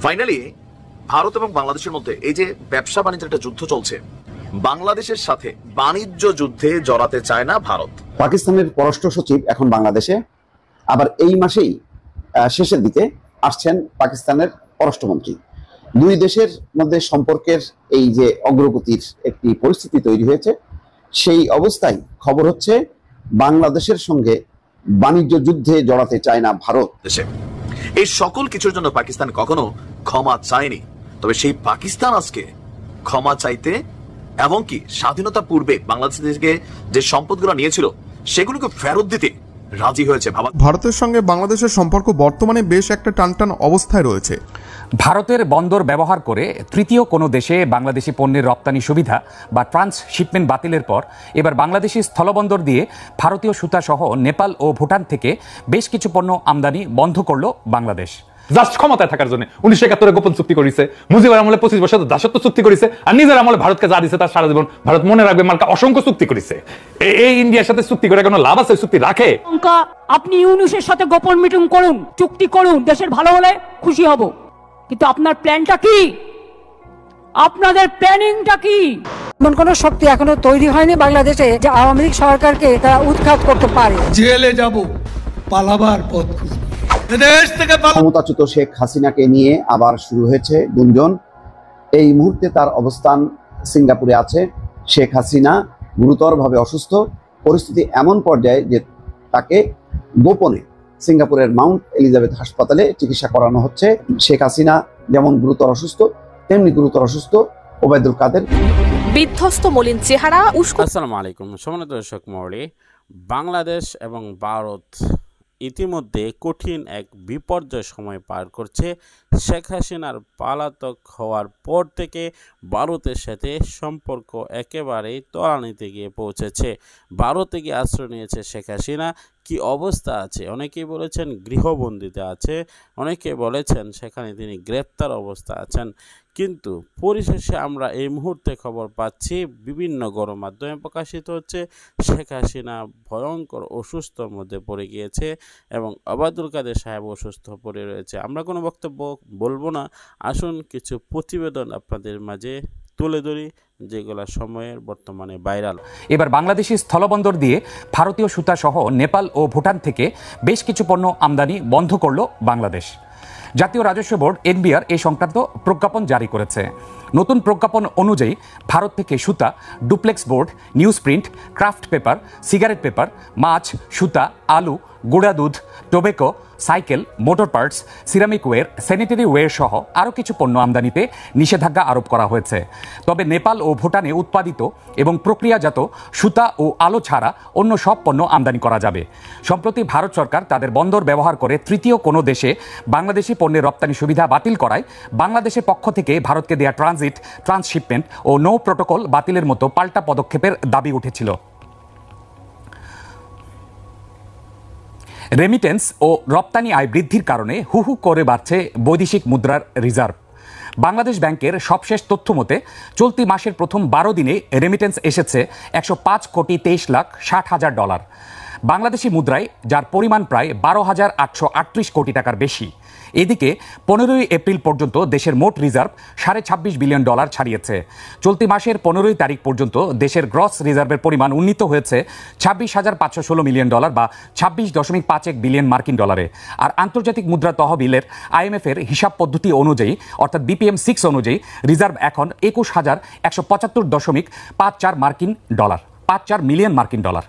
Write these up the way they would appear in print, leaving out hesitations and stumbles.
Finally Bharat এবং বাংলাদেশের মধ্যে এই যে ব্যবসা বাণিজ্যের একটা যুদ্ধ চলছে, বাংলাদেশের সাথে বাণিজ্য যুদ্ধে জড়াতে চায় না ভারত। পাকিস্তানের পররাষ্ট্র সচিব এখন বাংলাদেশে, আবার এই মাসেই শেষের দিকে আসছেন পাকিস্তানের পররাষ্ট্রমন্ত্রী। দুই দেশের মধ্যে সম্পর্কের এই যে অগ্রগতির একটি পরিস্থিতি তৈরি হয়েছে, সেই অবস্থায় খবর হচ্ছে বাংলাদেশের সঙ্গে বাণিজ্য যুদ্ধে জড়াতে চায় না ভারত। এই সকল কিছুর জন্য পাকিস্তান কখনো ক্ষমা চায়নি, তবে সেই পাকিস্তান আজকে ক্ষমা চাইতে এমনকি স্বাধীনতা পূর্বে বাংলাদেশ থেকে যে সম্পদগুলো নিয়েছিল সেগুলোকে ফেরত দিতে রাজি হয়েছে। ভারতের সঙ্গে বাংলাদেশের সম্পর্ক বর্তমানে বেশ একটা টানটান অবস্থায় রয়েছে। ভারতের বন্দর ব্যবহার করে তৃতীয় কোনো দেশে বাংলাদেশি পণ্যের রপ্তানি সুবিধা বা ট্রান্সশিপমেন্ট বাতিলের পর এবার বাংলাদেশি স্থলবন্দর দিয়ে ভারতীয় সুতা সহ নেপাল ও ভুটান থেকে বেশ কিছু পণ্য আমদানি বন্ধ করল বাংলাদেশ। জাস্ট ক্ষমতায় থাকার জন্য 1971 গোপন চুক্তি করেছে, মুজিবের আমলে 25 বছর দাসত্ব চুক্তি করেছে, আর নিজের আমলে ভারতকে যা দিছে তার সারা জীবন ভারত মনে রাখবে মার্কা অসংখ্য চুক্তি করেছে। এই ইন্ডিয়ার সাথে চুক্তি করে কোনো লাভ আছে? চুক্তি রাখে? আপনি ইউনুসের সাথে গোপন মিটিং করুন, চুক্তি করুন, দেশের ভালো হলে খুশি হব, কিন্তু আপনার প্ল্যানটা কি? আপনাদের প্ল্যানিংটা কি? এমন কোন শক্তি এখনো তৈরি হয়নি বাংলাদেশে যে আওয়ামী লীগ সরকারকে তারা উৎখাত করতে পারে। জেলে যাব, পালাবার পথ খুঁজব। ক্ষমতাচ্যুত শেখ হাসিনাকে নিয়ে আবার শুরু হয়েছে গুঞ্জন। এই মুহূর্তে তার অবস্থান সিঙ্গাপুরে আছে। শেখ হাসিনা গুরুতরভাবে অসুস্থ, পরিস্থিতি এমন পর্যায়ে যে তাকে গোপনে সিঙ্গাপুরের মাউন্ট এলিজাবেথ হাসপাতালে চিকিৎসা করানো হচ্ছে। শেখ হাসিনা যেমন গুরুতর অসুস্থ, তেমনি গুরুতর অসুস্থ ওবায়দুল কাদের। বিধ্বস্ত মলিন চেহারা। আসসালামু আলাইকুম সম্মানিত দর্শক মণ্ডলী, বাংলাদেশ এবং ভারত ইতিমধ্যে কঠিন এক বিপর্যয় সময় পার করছে। শেখ হাসিনার পলাতক হওয়ার পর থেকে ভারতের সাথে সম্পর্ক একেবারেই তলানিতে গিয়ে পৌঁছেছে। ভারতে গিয়ে আশ্রয় নিয়েছে শেখ হাসিনা। কি অবস্থা আছে? অনেকেই বলেছেন গৃহবন্দিতে আছে, অনেকে বলেছেন সেখানে তিনি গ্রেপ্তার অবস্থা আছেন। কিন্তু পরিশেষে আমরা এই মুহূর্তে খবর পাচ্ছি, বিভিন্ন গণমাধ্যমে প্রকাশিত হচ্ছে, শেখ হাসিনা ভয়ঙ্কর অসুস্থর মধ্যে পড়ে গিয়েছে এবং ওবায়দুল কাদের সাহেব অসুস্থ পড়ে রয়েছে। আমরা কোনো বক্তব্য বলবো না, আসুন কিছু প্রতিবেদন আপনাদের মাঝে তুলে ধরি যেগুলো সময়ের বর্তমানে ভাইরাল। এবার বাংলাদেশি স্থলবন্দর দিয়ে ভারতীয় সুতা সহ নেপাল ও ভুটান থেকে বেশ কিছু পণ্য আমদানি বন্ধ করল বাংলাদেশ। জাতীয় রাজস্ব বোর্ড এনবিআর এই সংক্রান্ত প্রজ্ঞাপন জারি করেছে। নতুন প্রজ্ঞাপন অনুযায়ী ভারত থেকে সুতা, duplex board, news print, craft paper, cigarette paper, মাছ, সুতা, আলু, গুঁড়া দুধ, tobacco, cycle, motor parts, ceramic ware, sanitary ware সহ আরও কিছু পণ্য আমদানিতে নিষেধাজ্ঞা আরোপ করা হয়েছে। তবে নেপাল ও ভুটানে উৎপাদিত এবং প্রক্রিয়াজাত সুতা ও আলো ছাড়া অন্য সব পণ্য আমদানি করা যাবে। সম্প্রতি ভারত সরকার তাদের বন্দর ব্যবহার করে তৃতীয় কোনো দেশে বাংলাদেশি পণ্যের রপ্তানি সুবিধা বাতিল করায় বাংলাদেশের পক্ষ থেকে ভারতকে দেয়া ট্রানজিট, ট্রান্সশিপমেন্ট ও নো প্রোটোকল বাতিলের মতো পাল্টা পদক্ষেপের দাবি উঠেছিল। রেমিটেন্স ও রপ্তানি আয় বৃদ্ধির কারণে হু হু করে বাড়ছে বৈদেশিক মুদ্রার রিজার্ভ। বাংলাদেশ ব্যাংকের সবশেষ তথ্য মতে চলতি মাসের প্রথম 12 দিনে রেমিটেন্স এসেছে 105,23,60,000 ডলার বাংলাদেশি মুদ্রায়, যার পরিমাণ প্রায় 12,838 কোটি টাকার বেশি। এদিকে 15 এপ্রিল পর্যন্ত দেশের মোট রিজার্ভ $26.5 বিলিয়ন ছাড়িয়েছে। চলতি মাসের 15 তারিখ পর্যন্ত দেশের গ্রস রিজার্ভের পরিমাণ উন্নীত হয়েছে $26,516 মিলিয়ন বা 26.51 বিলিয়ন মার্কিন ডলারে। আর আন্তর্জাতিক মুদ্রা তহবিলের IMF এর হিসাব পদ্ধতি অনুযায়ী অর্থাৎ BPM 6 অনুযায়ী রিজার্ভ এখন 21,175.54 মিলিয়ন মার্কিন ডলার।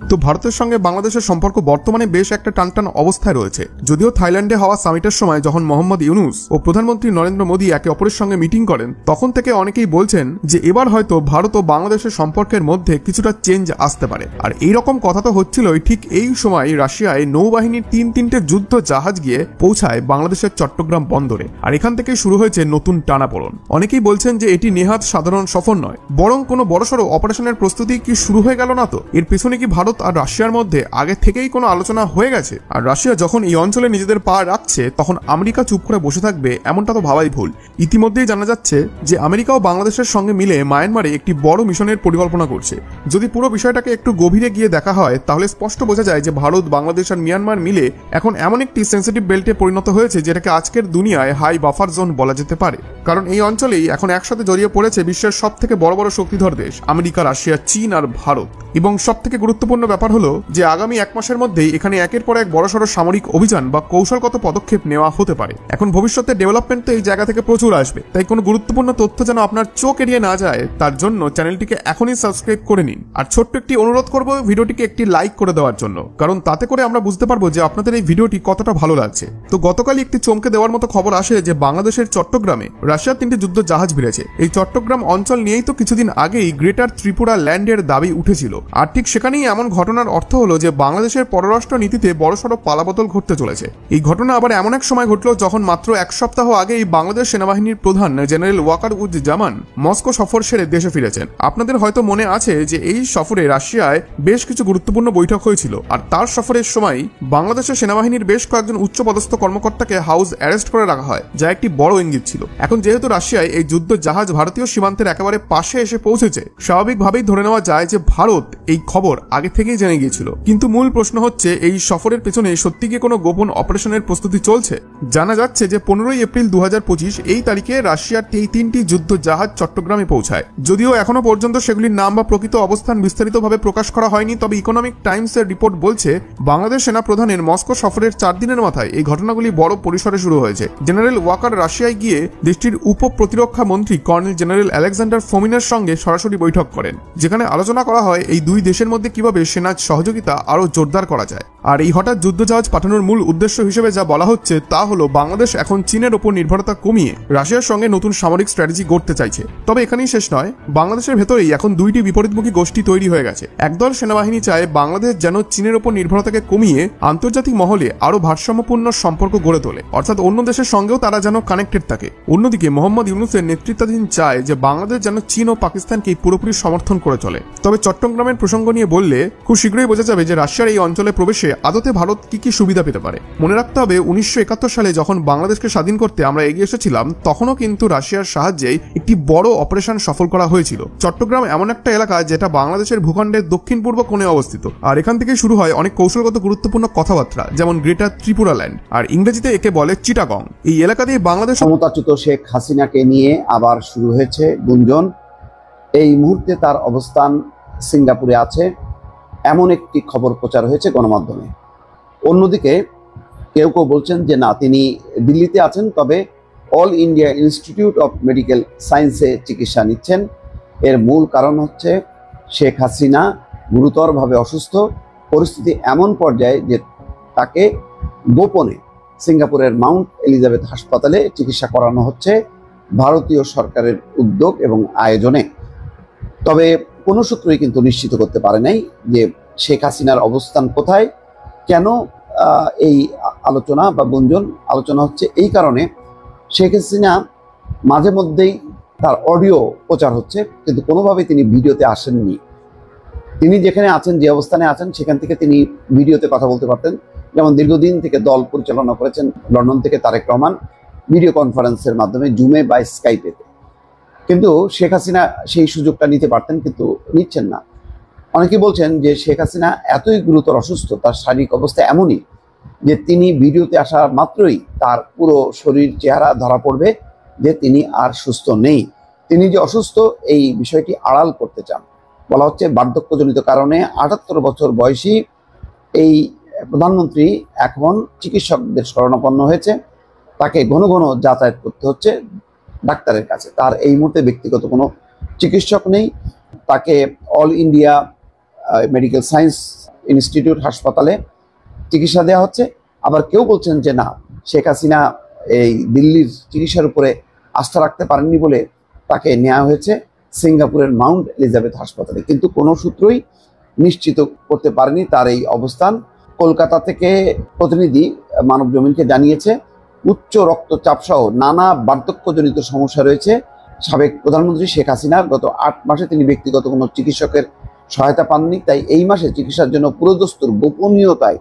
তো ভারতের সঙ্গে বাংলাদেশের সম্পর্ক বর্তমানে বেশ একটা টানটান অবস্থায় রয়েছে। যদিও থাইল্যান্ডে হওয়া সামিটের সময় যখন মোহাম্মদ ইউনুস ও প্রধানমন্ত্রী নরেন্দ্র মোদী একে অপরের সঙ্গে মিটিং করেন, তখন থেকে অনেকেই বলছেন যে এবার হয়তো ভারত ও বাংলাদেশের সম্পর্কের মধ্যে কিছুটা চেঞ্জ আসতে পারে। আর এই রকম কথা তো হচ্ছিলই, ঠিক এই সময় রাশিয়ায় নৌবাহিনীর 3-3টে যুদ্ধ জাহাজ গিয়ে পৌঁছায় বাংলাদেশের চট্টগ্রাম বন্দরে। আর এখান থেকে শুরু হয়েছে নতুন টানাপোড়েন। অনেকেই বলছেন যে এটি নেহাত সাধারণ সফর নয়, বরং কোনো বড়সড় অপারেশনের প্রস্তুতি কি শুরু হয়ে গেল না? তো এর পেছনে কি ভারত ভারত আর রাশিয়ার মধ্যে আগে থেকেই কোনো আলোচনা হয়ে গেছে, আর রাশিয়া যখন এই অঞ্চলে নিজেদের পা রাখছে তখন আমেরিকা চুপ করে বসে থাকবে এমনটা তো ভাবাই ভুল। ইতিমধ্যেই জানা যাচ্ছে যে আমেরিকাও বাংলাদেশের সঙ্গে মিলে মায়ানমারে একটি বড় মিশনের পরিকল্পনা করছে। যদি পুরো বিষয়টাকে একটু গভীরে গিয়ে দেখা হয় তাহলে স্পষ্ট বোঝা যায় যে ভারত, বাংলাদেশ আর মিয়ানমার মিলে এখন এমন একটি সেন্সিটিভ বেল্টে পরিণত হয়েছে যেটাকে আজকের দুনিয়ায় হাই বাফার জোন বলা যেতে পারে। কারণ এই অঞ্চলেই এখন একসাথে জড়িয়ে পড়েছে বিশ্বের সব থেকে বড় বড় শক্তিধর দেশ আমেরিকা, রাশিয়া, চীন আর ভারত। এবং সব থেকে গুরুত্বপূর্ণ ব্যাপার হলো যে আগামী 1 মাসের মধ্যেই এখানে একের পর এক বড়সড় সামরিক অভিযান বা কৌশলগত পদক্ষেপ নেওয়া হতে পারে। এখন ভবিষ্যতে ডেভেলপমেন্ট তো এই জায়গা থেকে প্রচুর আসবে, তাই কোনো গুরুত্বপূর্ণ তথ্য যেন আপনার চোখ এড়িয়ে না যায় তার জন্য চ্যানেলটিকে এখনই সাবস্ক্রাইব করে নিন। আর ছোট্ট একটি অনুরোধ করব ভিডিওটিকে একটি লাইক করে দেওয়ার জন্য, কারণ তাতে করে আমরা বুঝতে পারবো যে আপনাদের এই ভিডিওটি কতটা ভালো লাগছে। তো গতকালই একটি চমকে দেওয়ার মতো খবর আসে যে বাংলাদেশের চট্টগ্রামে রাশিয়ার 3টি যুদ্ধ জাহাজ ভিড়েছে। এই চট্টগ্রাম অঞ্চল নিয়েই তো কিছুদিন আগেই গ্রেটার ত্রিপুরা ল্যান্ডের দাবি উঠেছিল, আর ঠিক সেখানেই এমন ঘটনার অর্থ হলো যে বাংলাদেশের পররাষ্ট্র নীতিতে বড়সড় পালাবদল ঘটতে চলেছে। এই ঘটনা আবার এমন এক সময় ঘটল যখন মাত্র 1 সপ্তাহ আগেই বাংলাদেশ সেনাবাহিনীর প্রধান জেনারেল ওয়াকারুজ্জামান মস্কো সফর সেরে দেশে ফিরেছেন। আপনাদের হয়তো মনে আছে যে এই সফরে রাশিয়ায় বেশ কিছু গুরুত্বপূর্ণ বৈঠক হয়েছিল, আর তার সফরের সময় বাংলাদেশের সেনাবাহিনীর বেশ কয়েকজন উচ্চপদস্থ কর্মকর্তাকে হাউস অ্যারেস্ট করে রাখা হয়, যা একটি বড় ইঙ্গিত ছিল। এখন যেহেতু রাশিয়ায় এই যুদ্ধ জাহাজ ভারতীয় সীমান্তের একেবারে পাশে এসে পৌঁছেছে, স্বাভাবিকভাবেই ধরে নেওয়া যায় যে ভারত এই খবর আগে থেকেই জেনে গিয়েছিল। কিন্তু মূল প্রশ্ন হচ্ছে এই সফরের পেছনে সত্যি কি কোনো গোপন অপারেশনের প্রস্তুতি চলছে? জানা যাচ্ছে যে 15 এপ্রিল 2025 এই তারিখে রাশিয়ার এই 3টি যুদ্ধ জাহাজ চট্টগ্রামে পৌঁছায়। যদিও এখনো পর্যন্ত সেগুলির নাম বা প্রকৃত অবস্থান বিস্তারিতভাবে প্রকাশ করা হয়নি, তবে ইকোনমিক টাইমসের রিপোর্ট বলছে বাংলাদেশ সেনা প্রধানের মস্কো সফরের 4 দিনের মাথায় এই ঘটনাগুলি বড় পরিসরে শুরু হয়েছে। জেনারেল ওয়াকার রাশিয়ায় গিয়ে দেশটির উপ প্রতিরক্ষা মন্ত্রী কর্নেল জেনারেল আলেকজান্ডার ফোমিনের সঙ্গে সরাসরি বৈঠক করেন, যেখানে আলোচনা করা হয় এই দুই দেশের মধ্যে কিভাবে সেনা সহযোগিতা আরও জোরদার করা যায়। আর এই হঠাৎ যুদ্ধজাহাজ পাঠানোর মূল উদ্দেশ্য হিসেবে যা বলা হচ্ছে তা হলো বাংলাদেশ এখন চীনের ওপর নির্ভরতা কমিয়ে রাশিয়ার সঙ্গে নতুন সামরিক স্ট্র্যাটেজি গড়তে চাইছে। তবে এখানেই শেষ নয়, বাংলাদেশের ভেতরেই এখন 2টি বিপরীতমুখী গোষ্ঠী তৈরি হয়ে গেছে। একদল সেনাবাহিনী চায় বাংলাদেশ যেন চীনের ওপর নির্ভরতাকে কমিয়ে আন্তর্জাতিক মহলে আরও ভারসাম্যপূর্ণ সম্পর্ক গড়ে তোলে, অর্থাৎ অন্য দেশের সঙ্গেও তারা যেন কানেক্টেড থাকে। অন্যদিকে মোহাম্মদ ইউনূসের নেতৃত্বাধীন চায় যে বাংলাদেশ যেন চীন ও পাকিস্তানকে পুরোপুরি সমর্থন করে চলে। তবে চট্টগ্রামের প্রসঙ্গ নিয়ে বললে খুব শীঘ্রই বোঝা যাবে যে রাশিয়ার এই অঞ্চলে প্রবেশে আদতে ভারত কি সুবিধা পেতে পারে। মনে রাখতে হবে 1971 সালে যখন বাংলাদেশকে স্বাধীন করতে আমরা এগিয়ে এসেছিলাম, তখনও কিন্তু রাশিয়ার সাহায্যে একটি বড় অপারেশন সফল করা হয়েছিল। চট্টগ্রাম এমন একটা এলাকা যেটা বাংলাদেশের ভূখণ্ডের দক্ষিণ পূর্ব কোণে অবস্থিত, আর এখান থেকে শুরু হয় অনেক কৌশলগত গুরুত্বপূর্ণ কথাবার্তা, যেমন গ্রেটার ত্রিপুরা ল্যান্ড, আর ইংরেজিতে একে বলে চিটাগং। এই এলাকা দিয়ে বাংলাদেশ ক্ষমতাচ্যুত শেখ হাসিনাকে নিয়ে আবার শুরু হয়েছে গুঞ্জন। এই মুহূর্তে তার অবস্থান সিঙ্গাপুরে আছে এমন একটি খবর প্রচার হয়েছে গণমাধ্যমে। অন্যদিকে কেউ কেউ বলছেন যে না, তিনি দিল্লিতে আছেন, তবে all India institute of medical সায়েন্সে চিকিৎসা নিচ্ছেন। এর মূল কারণ হচ্ছে শেখ হাসিনা গুরুতরভাবে অসুস্থ, পরিস্থিতি এমন পর্যায়ে যে তাকে গোপনে সিঙ্গাপুরের মাউন্ট এলিজাবেথ হাসপাতালে চিকিৎসা করানো হচ্ছে ভারতীয় সরকারের উদ্যোগ এবং আয়োজনে। তবে কোনো সূত্রই কিন্তু নিশ্চিত করতে পারে নাই যে শেখ হাসিনার অবস্থান কোথায়। কেন এই আলোচনা বা গুঞ্জন আলোচনা হচ্ছে? এই কারণে শেখ হাসিনা মাঝে মধ্যেই তার অডিও প্রচার হচ্ছে, কিন্তু কোনোভাবেই তিনি ভিডিওতে আসেননি। তিনি যেখানে আছেন, যে অবস্থানে আছেন, সেখান থেকে তিনি ভিডিওতে কথা বলতে পারতেন। যেমন দীর্ঘদিন থেকে দল পরিচালনা করেছেন লন্ডন থেকে তারেক রহমান, ভিডিও কনফারেন্সের মাধ্যমে, জুমে বা স্কাইপেতে। কিন্তু শেখ হাসিনা সেই সুযোগটা নিতে পারতেন, কিন্তু নিচ্ছেন না। অনেকে বলছেন যে শেখ হাসিনা এতই গুরুতর অসুস্থ, তার শারীরিক অবস্থা এমনই যে তিনি ভিডিওতে আসা মাত্রই তার পুরো শরীর চেহারা ধরা পড়বে যে তিনি আর সুস্থ নেই। তিনি যে অসুস্থ এই বিষয়টি আড়াল করতে চান। বলা হচ্ছে বার্ধক্যজনিত কারণে 78 বছর বয়সী এই প্রধানমন্ত্রী এখন চিকিৎসকদের শরণাপন্ন হয়েছে। তাকে ঘন ঘন যাতায়াত করতে হচ্ছে ডাক্তারের কাছে। তার এই মুহূর্তে ব্যক্তিগত কোনো চিকিৎসক নেই। তাকে all India medical science institute হাসপাতালে চিকিৎসা দেওয়া হচ্ছে। আবার কেউ বলছেন যে না, শেখ হাসিনা এই দিল্লির চিকিৎসার উপরে আস্থা রাখতে পারেননি বলে তাকে নেওয়া হয়েছে সিঙ্গাপুরের মাউন্ট এলিজাবেথ হাসপাতালে। কিন্তু কোনো সূত্রই নিশ্চিত করতে পারেনি তার এই অবস্থান। কলকাতা থেকে প্রতিনিধি মানব জমিনকে জানিয়েছে উচ্চ রক্তচাপ সহ নানা বার্ধক্যজনিত সমস্যা রয়েছে সাবেক প্রধানমন্ত্রী শেখ হাসিনার। গত 8 মাসে তিনি ব্যক্তিগত কোনো চিকিৎসকের সহায়তা পাননি, তাই এই মাসে চিকিৎসার জন্য পুরোদস্তুর গোপনীয়তায়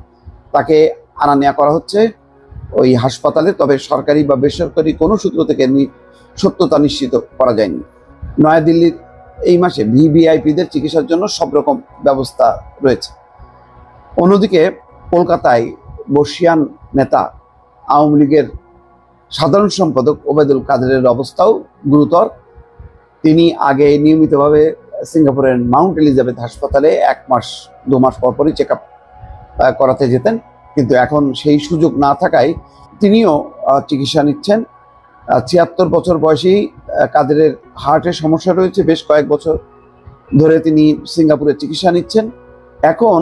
তাকে আনা নেওয়া করা হচ্ছে ওই হাসপাতালে। তবে সরকারি বা বেসরকারি কোনো সূত্র থেকে সত্যতা নিশ্চিত করা যায়নি। নয়াদিল্লির এই মাসে ভিভিআইপিদের চিকিৎসার জন্য সব রকম ব্যবস্থা রয়েছে। অন্যদিকে কলকাতায় বর্ষিয়ান নেতা আওয়ামী লীগের সাধারণ সম্পাদক ওবায়দুল কাদেরের অবস্থাও গুরুতর। তিনি আগে নিয়মিতভাবে সিঙ্গাপুরের মাউন্ট এলিজাবেথ হাসপাতালে 1-2 মাস পরপরই চেক আপ করাতে যেতেন, কিন্তু এখন সেই সুযোগ না থাকায় তিনিও চিকিৎসা নিচ্ছেন। 76 বছর বয়সী কাদেরের হার্টের সমস্যা রয়েছে, বেশ কয়েক বছর ধরে তিনি সিঙ্গাপুরে চিকিৎসা নিচ্ছেন। এখন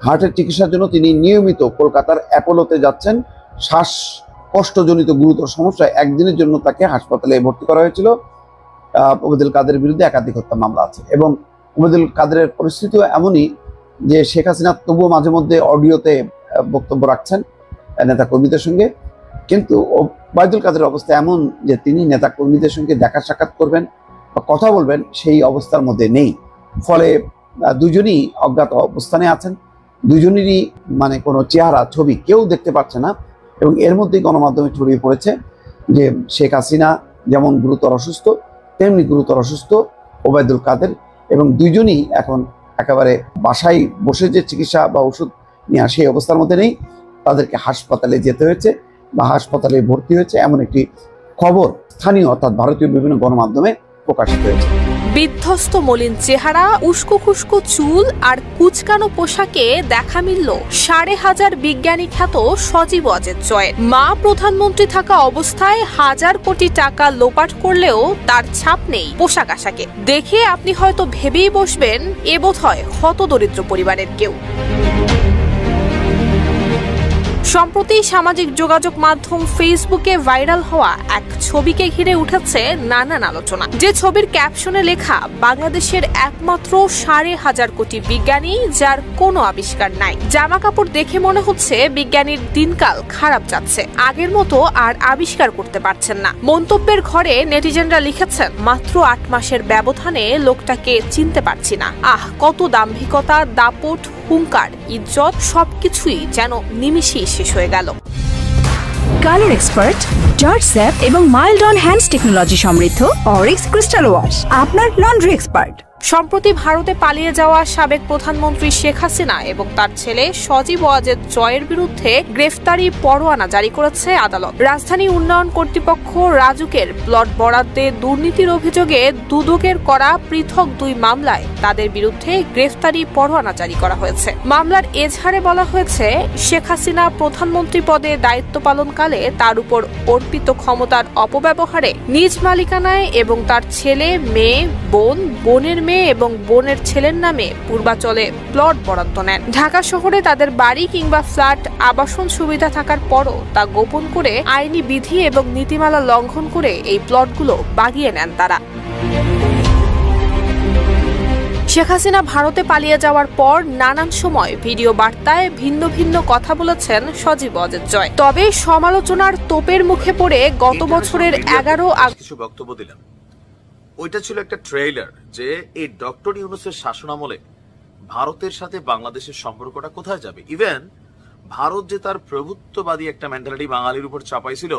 হার্টের চিকিৎসার জন্য তিনি নিয়মিত কলকাতার অ্যাপোলোতে যাচ্ছেন। শ্বাসকষ্টজনিত গুরুতর সমস্যায় একদিনের জন্য তাকে হাসপাতালে ভর্তি করা হয়েছিল। ওবায়দুল কাদেরের বিরুদ্ধে একাধিক হত্যা মামলা আছে এবং ওবায়দুল কাদেরের পরিস্থিতিও এমনই যে শেখ হাসিনা তবুও মাঝে মধ্যে অডিওতে বক্তব্য রাখছেন নেতাকর্মীদের সঙ্গে, কিন্তু ওবায়দুল কাদেরের অবস্থা এমন যে তিনি নেতাকর্মীদের সঙ্গে দেখা সাক্ষাৎ করবেন বা কথা বলবেন সেই অবস্থার মধ্যে নেই। ফলে দুজনই অজ্ঞাত অবস্থানে আছেন, দুজনেরই মানে কোনো চেহারা ছবি কেউ দেখতে পাচ্ছে না। এবং এর মধ্যেই গণমাধ্যমে ছড়িয়ে পড়েছে যে শেখ হাসিনা যেমন গুরুতর অসুস্থ তেমনি গুরুতর অসুস্থ ওবায়দুল কাদের, এবং দুইজনই এখন একেবারে বাসায় বসে যে চিকিৎসা বা ওষুধ নেওয়া সেই অবস্থার মধ্যে নেই, তাদেরকে হাসপাতালে যেতে হয়েছে বা হাসপাতালে ভর্তি হয়েছে, এমন একটি খবর স্থানীয় অর্থাৎ ভারতীয় বিভিন্ন গণমাধ্যমে প্রকাশিত হয়েছে। বিধ্বস্ত মলিন চেহারা, উস্কো খুস্কো চুল আর কুচকানো পোশাকে দেখা মিলল 5,500 বিজ্ঞানী খ্যাত সজীব ওয়াজেদ জয়ের। মা প্রধানমন্ত্রী থাকা অবস্থায় 1000 কোটি টাকা লোপাট করলেও তার ছাপ নেই পোশাক আশাকে। দেখে আপনি হয়তো ভেবেই বসবেন এ বোধহয় হতদরিদ্র পরিবারের কেউ। সম্প্রতি সামাজিক যোগাযোগ মাধ্যম ফেসবুকে ভাইরাল হওয়া এক ছবিকে ঘিরে উঠেছে নানান আলোচনা। যে ছবির ক্যাপশনে লেখা বাংলাদেশের একমাত্র 5,500 কোটি বিজ্ঞানী যার কোনো আবিষ্কার নাই। জামা কাপড় দেখে মনে হচ্ছে বিজ্ঞানীর দিনকাল খারাপ যাচ্ছে, আগের মতো আর আবিষ্কার করতে পারছেন না। মন্তব্যের ঘরে নেটিজেনরা লিখেছেন, মাত্র 8 মাসের ব্যবধানে লোকটাকে চিনতে পারছি না। কত দাম্ভিকতা, দাপট, হুঙ্কার, ইজ্জত সবকিছুই যেন নিমিষেই শেষ হয়ে গেল। কালার এক্সপার্ট, জর্জ স্যাপ এবং মাইল্ড অন হ্যান্ডস টেকনোলজি সমৃদ্ধ অরিক্স ক্রিস্টাল ওয়াশ আপনার লন্ড্রি এক্সপার্ট। সম্প্রতি ভারতে পালিয়ে যাওয়া সাবেক প্রধানমন্ত্রী শেখ হাসিনা এবং তার ছেলে সজীব ওয়াজেদ জয়ের বিরুদ্ধে গ্রেফতারি পরোয়ানা জারি করেছে আদালত। রাজধানী উন্নয়ন কর্তৃপক্ষ রাজুকের প্লট বরাদ্দে দুর্নীতির অভিযোগে দুদকের করা পৃথক 2 মামলায় তাদের বিরুদ্ধে গ্রেফতারি পরোয়ানা জারি করা হয়েছে। মামলার এজাহারে বলা হয়েছে, শেখ হাসিনা প্রধানমন্ত্রী পদে দায়িত্ব পালনকালে তার উপর অর্পিত ক্ষমতার অপব্যবহারে নিজ মালিকানায় এবং তার ছেলে, মেয়ে, বোনের মেয়ে এবং বোনের ছেলের নামে পূর্বাচলে প্লট বরাদ্দ নেন। ঢাকা শহরে তাদের বাড়ি কিংবা ফ্ল্যাট আবাসন সুবিধা থাকার পরও তা গোপন করে আইনি বিধি এবং নীতিমালা লঙ্ঘন করে এই প্লটগুলো বাগিয়ে নেন তারা। শেখ হাসিনা ভারতে পালিয়ে যাওয়ার পর নানান সময় ভিডিও বার্তায় ভিন্ন ভিন্ন কথা বলেছেন সজীব ওয়াজেদ জয়। তবে সমালোচনার তোপের মুখে পড়ে গত বছরের 11 কিছু বক্তব্য দিলেন। ওইটা ছিল একটা ট্রেইলার যে এই ডক্টর ইউনূসের শাসনামলে ভারতের সাথে বাংলাদেশের সম্পর্কটা কোথায় যাবে। ইভেন ভারত যে তার প্রভুত্ববাদী একটা মেন্টালিটি বাঙালির উপর চাপাইছিল,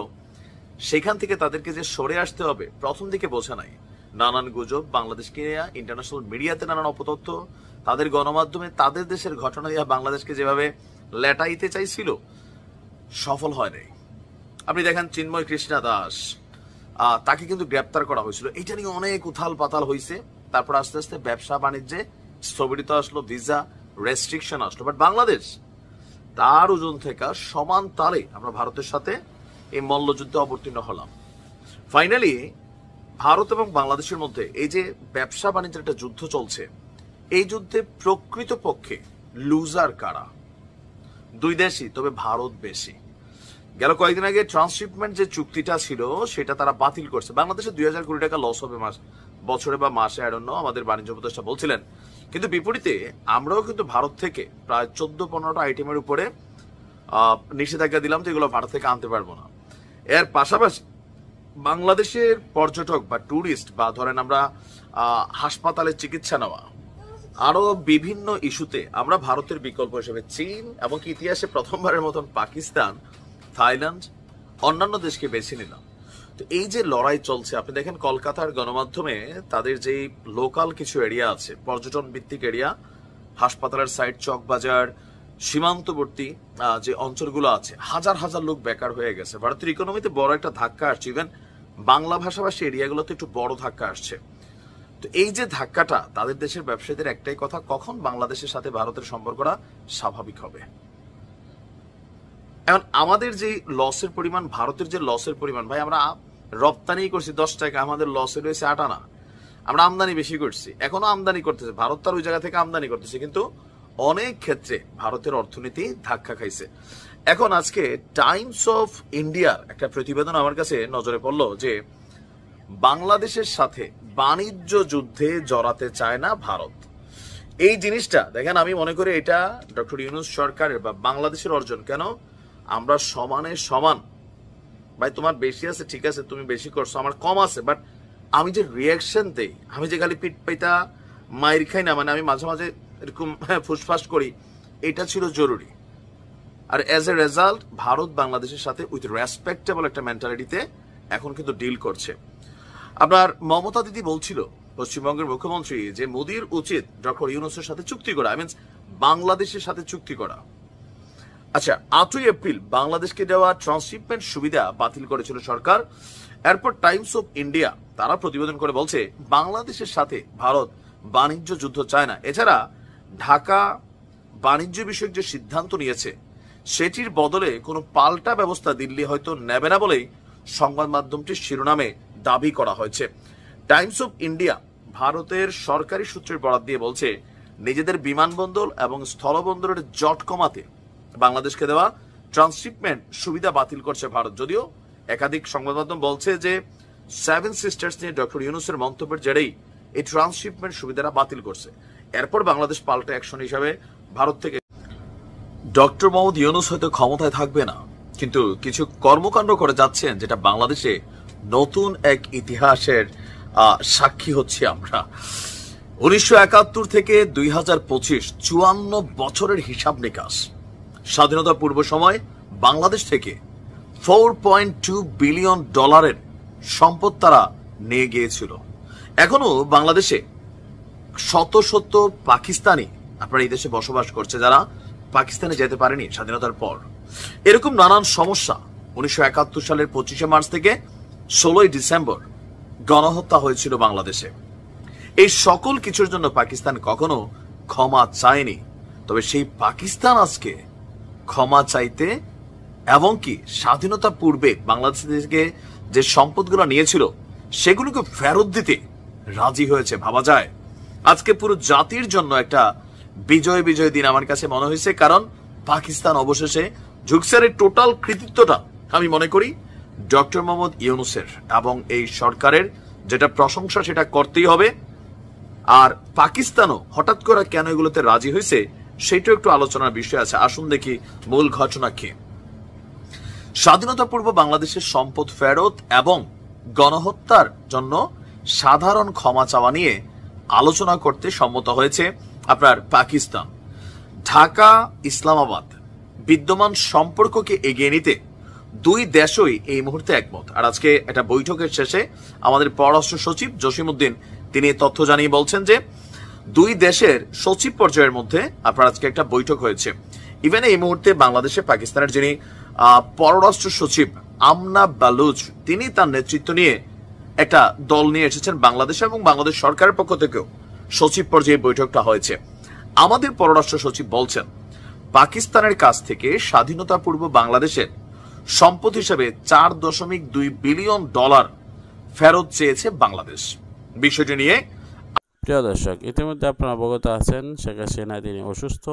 সেখান থেকে তাদেরকে যে সরে আসতে হবে প্রথম দিকে বোঝা নাই। নানান গুজব, বাংলাদেশকে ইন্টারন্যাশনাল মিডিয়াতে নানান অপতথ্য, তাদের গণমাধ্যমে তাদের দেশের ঘটনা দিয়া বাংলাদেশকে যেভাবে লেটাইতে চাইছিল, সফল হয় নাই। আপনি দেখেন চিন্ময় কৃষ্ণা দাস, তাকে কিন্তু গ্রেপ্তার করা হয়েছিল, এটা নিয়ে অনেক উথাল পাতাল হয়েছে। তারপর আস্তে আস্তে ব্যবসা বাণিজ্যে স্থগিত আসলো, ভিসা রেস্ট্রিকশন আসলো। বাট বাংলাদেশ তার ওজন থেকে সমান তালে আমরা ভারতের সাথে এই মল্লযুদ্ধে অবতীর্ণ হলাম। ফাইনালি ভারত এবং বাংলাদেশের মধ্যে এই যে ব্যবসা বাণিজ্যের একটা যুদ্ধ চলছে, এই যুদ্ধে প্রকৃত পক্ষে লুজার কারা? 2 দেশই, তবে ভারত বেশি। গেল কয়েকদিন আগে ট্রান্সশিপমেন্ট যে চুক্তিটা ছিল সেটা তারা বাতিল করছে। বাংলাদেশে 2000 কোটি টাকা লস হবে বছরে বা মাসে, আই ডোন্ট নো, আমাদের বাণিজ্য উপদেষ্টা বলছিলেন। কিন্তু বিপরীতে আমরাও কিন্তু ভারত থেকে প্রায় 14-15টা আইটেমের উপরে নিষেধাজ্ঞা দিলাম, তো এগুলো ভারত থেকে আনতে পারবো না। এর পাশাপাশি বাংলাদেশের পর্যটক বা ট্যুরিস্ট বা ধরেন আমরা হাসপাতালে চিকিৎসা নেওয়া, আরো বিভিন্ন ইস্যুতে আমরা ভারতের বিকল্প হিসেবে চীন এবং ইতিহাসে প্রথমবারের মতন পাকিস্তান, থাইল্যান্ড, অন্যান্য দেশকে বেছে নিলাম। তো এই যে লড়াই চলছে, আপনি দেখেন কলকাতার গণমাধ্যমে তাদের যে লোকাল কিছু এরিয়া আছে, পর্যটন ভিত্তিক এরিয়া, হাসপাতালের সাইড, চকবাজার, সীমান্তবর্তী যে অঞ্চলগুলো আছে, হাজার হাজার লোক বেকার হয়ে গেছে। ভারতের ইকোনমিতে বড় একটা ধাক্কা আসছে, ইভেন বাংলা ভাষাভাষী এরিয়াগুলোতে একটু বড় ধাক্কা আসছে। তো এই যে ধাক্কাটা, তাদের দেশের ব্যবসায়ীদের একটাই কথা, কখন বাংলাদেশের সাথে ভারতের সম্পর্কটা স্বাভাবিক হবে। এখন আমাদের যে লসের পরিমাণ, ভারতের যে লসের পরিমাণ, ভাই আমরা রপ্তানি করছি 10 টাকা, আমাদের লসে রয়েছে 8 আনা। আমরা আমদানি বেশি করছি, এখনো আমদানি করতেছে, ভারত তার ওই জায়গা থেকে আমদানি করতেছে, কিন্তু অনেক ক্ষেত্রে ভারতের অর্থনীতি ধাক্কা খাইছে। এখন আজকে টাইমস অফ ইন্ডিয়ার একটা প্রতিবেদন আমার কাছে নজরে পড়লো যে বাংলাদেশের সাথে বাণিজ্য যুদ্ধে জড়াতে চায় না ভারত। এই জিনিসটা দেখেন, আমি মনে করি এটা ডক্টর ইউনূস সরকারের বা বাংলাদেশের অর্জন। কেন? আমরা সমানে সমান। ভাই তোমার বেশি আছে, ঠিক আছে, তুমি বেশি করছো, আমার কম আছে, বাট আমি যে রিয়াকশন দেই, আমি যে খালি পিট পাইতা মায়ের খাই না, মানে আমি মাঝে মাঝে এরকম ফুসফাস করি, এটা ছিল জরুরি। আর এজ এ রেজাল্ট ভারত বাংলাদেশের সাথে উইথ রেসপেক্টেবল একটা মেন্টালিটিতে এখন কিন্তু ডিল করছে। আপনার মমতা দিদি বলছিল, পশ্চিমবঙ্গের মুখ্যমন্ত্রী, যে মোদির উচিত ডক্টর ইউনূসের সাথে চুক্তি করা, আই মিনস বাংলাদেশের সাথে চুক্তি করা। আচ্ছা, 8ই এপ্রিল বাংলাদেশকে দেওয়া ট্রান্সশিপমেন্ট সুবিধা বাতিল করেছিল সরকার। এরপর টাইমস অফ ইন্ডিয়া তারা প্রতিবেদন করে বলছে বাংলাদেশের সাথে ভারত বাণিজ্য যুদ্ধ চায় না। এছাড়া ঢাকা বাণিজ্য বিষয়ক যে সিদ্ধান্ত নিয়েছে সেটির বদলে কোনো পাল্টা ব্যবস্থা দিল্লি হয়তো নেবে না বলেই সংবাদ মাধ্যমটির শিরোনামে দাবি করা হয়েছে। টাইমস অফ ইন্ডিয়া ভারতের সরকারি সূত্রের বরাত দিয়ে বলছে নিজেদের বিমানবন্দর এবং স্থলবন্দরের জট কমাতে বাংলাদেশকে দেওয়া ট্রান্সশিপমেন্ট সুবিধা বাতিল করছে ভারত। যদিও একাধিক সংবাদ মাধ্যম বলছে যে 7 সিস্টার্স নিয়ে ডক্টর ইউনূসের মন্তব্যের জেরেই এই ট্রান্সশিপমেন্ট সুবিধাটা বাতিল করছে। এরপর বাংলাদেশ পাল্টা অ্যাকশন হিসাবে ভারত থেকে ডক্টর মোহাম্মদ ইউনূস হয়তো ক্ষমতায় থাকবে না, কিন্তু কিছু কর্মকাণ্ড করে যাচ্ছেন যেটা বাংলাদেশে নতুন এক ইতিহাসের সাক্ষী হচ্ছে আমরা। 1971 থেকে 2025 54 বছরের হিসাব নিকাশ। স্বাধীনতা পূর্ব সময় বাংলাদেশ থেকে $4.2 বিলিয়ন সম্পদ তারা নিয়ে গিয়েছিল। এখনো বাংলাদেশে শত শত পাকিস্তানি আপনারা এই দেশে বসবাস করছে, যারা পাকিস্তানে যেতে পারেনি স্বাধীনতার পর। এরকম নানান সমস্যা। 1971 সালের 25শে মার্চ থেকে 16ই ডিসেম্বর গণহত্যা হয়েছিল বাংলাদেশে। এই সকল কিছুর জন্য পাকিস্তান কখনো ক্ষমা চায়নি। তবে সেই পাকিস্তান আজকে ক্ষমা চাইতে এবং কি স্বাধীনতা পূর্বে বাংলাদেশ থেকে যে সম্পদগুলো নিয়েছিল সেগুলোকে ফেরত দিতে রাজি হয়েছে। ভাবা যায় আজকে পুরো জাতির জন্য একটা বিজয় বিজয় দিন আমার কাছে মনে হয়েছে, কারণ পাকিস্তান অবশেষে ঝুকছে। টোটাল কৃতিত্বটা আমি মনে করি ডক্টর মোহাম্মদ ইউনূসের এবং এই সরকারের, যেটা প্রশংসা সেটা করতেই হবে। আর পাকিস্তানও হঠাৎ করে কেন এগুলোতে রাজি হয়েছে সেটাও একটু আলোচনার বিষয় আছে। আসুন দেখি মূল ঘটনা কি। স্বাধীনতা পূর্ব বাংলাদেশের সম্পদ ফেরত এবং গণহত্যার জন্য সাধারণ ক্ষমা চাওয়া নিয়ে আলোচনা করতে সম্মত হয়েছে আপনার পাকিস্তান। ঢাকা ইসলামাবাদ বিদ্যমান সম্পর্ককে এগিয়ে নিতে দুই দেশই এই মুহূর্তে একমত। আর আজকে একটা বৈঠকের শেষে আমাদের পররাষ্ট্র সচিব জসিমউদ্দিন তিনি তথ্য জানিয়ে বলছেন যে দুই দেশের সচিব পর্যায়ের মধ্যে আপনার আজকে একটা বৈঠক হয়েছে। ইভেন এই মুহূর্তে বাংলাদেশে পাকিস্তানের যিনি পররাষ্ট্র সচিব আমনা বালুচ, তিনি তার নেতৃত্ব নিয়ে একটা দল নিয়ে এসেছেন বাংলাদেশে, এবং বাংলাদেশ সরকারের পক্ষ থেকেও সচিব পর্যায়ে বৈঠকটা হয়েছে। আমাদের পররাষ্ট্র সচিব বলছেন পাকিস্তানের কাছ থেকে স্বাধীনতা পূর্ব বাংলাদেশের সম্পদ হিসেবে $4.2 বিলিয়ন ফেরত চেয়েছে বাংলাদেশ। বিষয়টি নিয়ে প্রিয় দর্শক, ইতিমধ্যে আপনারা অবগত আছেন শেখ হাসিনা তিনি অসুস্থ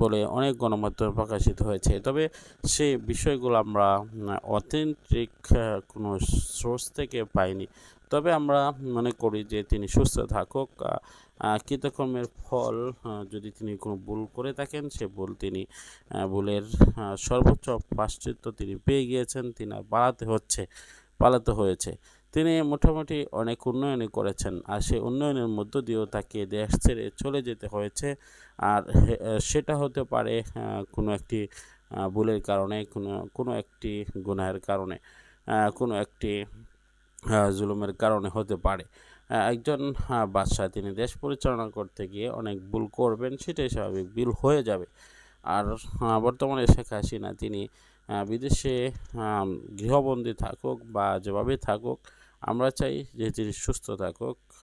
বলে অনেক গণমাধ্যমে প্রকাশিত হয়েছে। তবে সেই বিষয়গুলো আমরা অথেন্টিক কোনো সোর্স থেকে পাইনি। তবে আমরা মনে করি যে তিনি সুস্থ থাকুক। কৃতকর্মের ফল, যদি তিনি কোনো ভুল করে থাকেন সে ভুল তিনি ভুলের সর্বোচ্চ প্রায়শ্চিত্ত তিনি পেয়ে গিয়েছেন, তিনি পালাতে হয়েছে। তিনি মোটামুটি অনেক উন্নয়নই করেছেন, আর সেই উন্নয়নের মধ্য দিয়েও তাকে দেশ ছেড়ে চলে যেতে হয়েছে। আর সেটা হতে পারে কোনো একটি ভুলের কারণে, কোনো একটি গুনাহের কারণে, কোনো একটি জুলুমের কারণে হতে পারে। একজন বাদশাহ তিনি দেশ পরিচালনা করতে গিয়ে অনেক ভুল করবেন, সেটাই স্বাভাবিক, ভুল হয়ে যাবে। আর বর্তমানে শেখ হাসিনা তিনি বিদেশে গৃহবন্দী থাকুক বা যেভাবে থাকুক, আমরা চাই যে তিনি সুস্থ থাকুক,